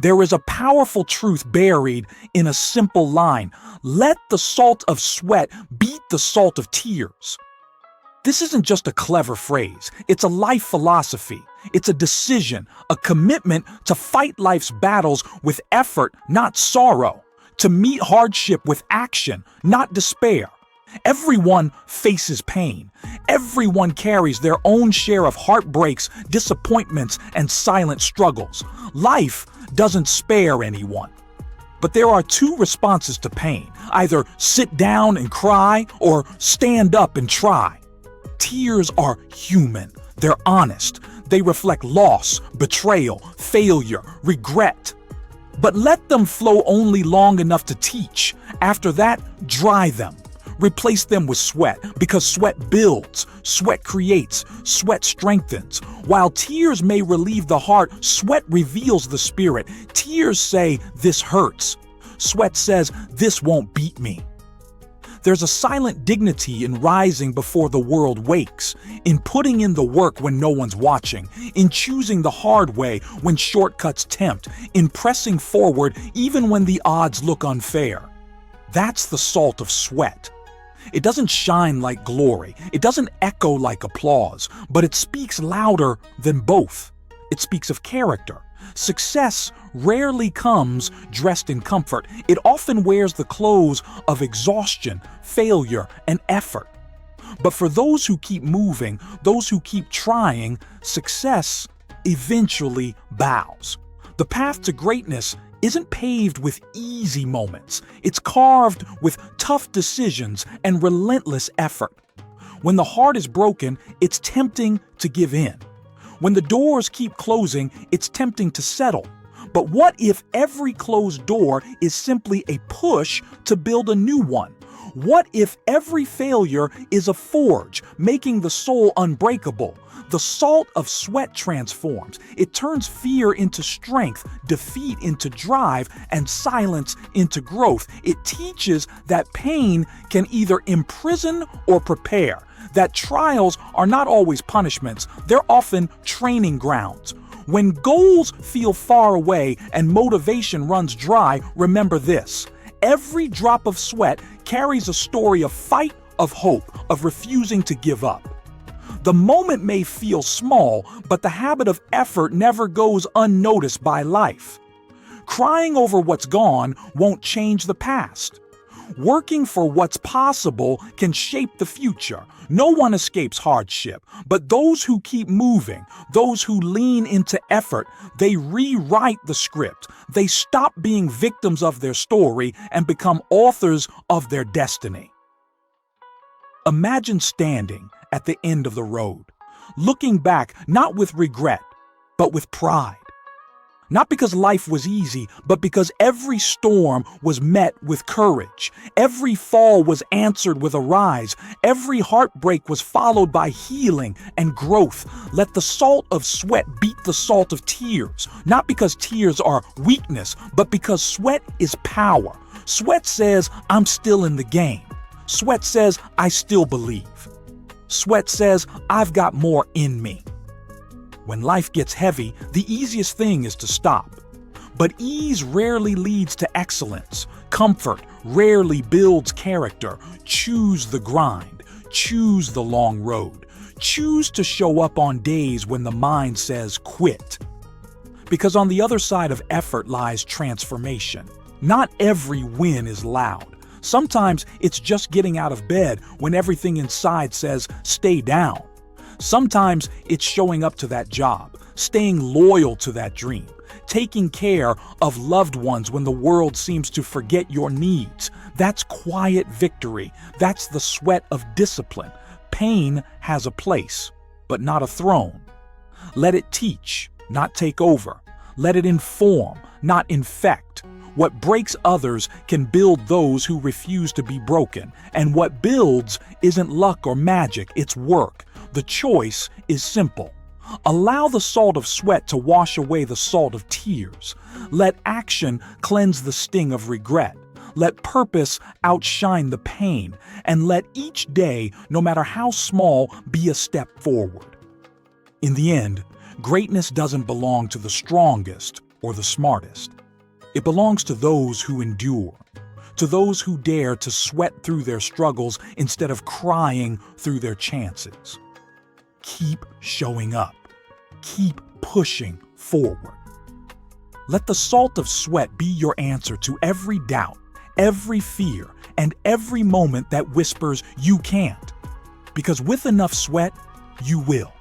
There is a powerful truth buried in a simple line. Let the salt of sweat beat the salt of tears. This isn't just a clever phrase. It's a life philosophy. It's a decision, a commitment to fight life's battles with effort, not sorrow, to meet hardship with action, not despair. Everyone faces pain. Everyone carries their own share of heartbreaks, disappointments, and silent struggles. Life doesn't spare anyone. But there are two responses to pain. Either sit down and cry or stand up and try. Tears are human. They're honest. They reflect loss, betrayal, failure, regret. But let them flow only long enough to teach. After that, dry them. Replace them with sweat, because sweat builds, sweat creates, sweat strengthens. While tears may relieve the heart, sweat reveals the spirit. Tears say, "This hurts." Sweat says, "This won't beat me." There's a silent dignity in rising before the world wakes, in putting in the work when no one's watching, in choosing the hard way when shortcuts tempt, in pressing forward even when the odds look unfair. That's the salt of sweat. It doesn't shine like glory, it doesn't echo like applause, but it speaks louder than both. It speaks of character. Success rarely comes dressed in comfort. It often wears the clothes of exhaustion, failure, and effort. But for those who keep moving, those who keep trying, success eventually bows. The path to greatness isn't paved with easy moments. It's carved with tough decisions and relentless effort. When the heart is broken, it's tempting to give in. When the doors keep closing, it's tempting to settle. But what if every closed door is simply a push to build a new one? What if every failure is a forge, making the soul unbreakable? The salt of sweat transforms. It turns fear into strength, defeat into drive, and silence into growth. It teaches that pain can either imprison or prepare, that trials are not always punishments, they're often training grounds. When goals feel far away and motivation runs dry, remember this: every drop of sweat carries a story of fight, of hope, of refusing to give up. The moment may feel small, but the habit of effort never goes unnoticed by life. Crying over what's gone won't change the past. Working for what's possible can shape the future. No one escapes hardship, but those who keep moving, those who lean into effort, they rewrite the script. They stop being victims of their story and become authors of their destiny. Imagine standing at the end of the road, looking back not with regret, but with pride. Not because life was easy, but because every storm was met with courage. Every fall was answered with a rise. Every heartbreak was followed by healing and growth. Let the salt of sweat beat the salt of tears. Not because tears are weakness, but because sweat is power. Sweat says, "I'm still in the game." Sweat says, "I still believe." Sweat says, "I've got more in me." When life gets heavy, the easiest thing is to stop. But ease rarely leads to excellence. Comfort rarely builds character. Choose the grind. Choose the long road. Choose to show up on days when the mind says quit. Because on the other side of effort lies transformation. Not every win is loud. Sometimes it's just getting out of bed when everything inside says stay down. Sometimes it's showing up to that job, staying loyal to that dream, taking care of loved ones when the world seems to forget your needs. That's quiet victory. That's the sweat of discipline. Pain has a place, but not a throne. Let it teach, not take over. Let it inform, not infect. What breaks others can build those who refuse to be broken. And what builds isn't luck or magic, it's work. The choice is simple. Allow the salt of sweat to wash away the salt of tears. Let action cleanse the sting of regret. Let purpose outshine the pain. And let each day, no matter how small, be a step forward. In the end, greatness doesn't belong to the strongest or the smartest. It belongs to those who endure, to those who dare to sweat through their struggles instead of crying through their chances. Keep showing up. Keep pushing forward. Let the salt of sweat be your answer to every doubt, every fear, and every moment that whispers you can't. Because with enough sweat, you will.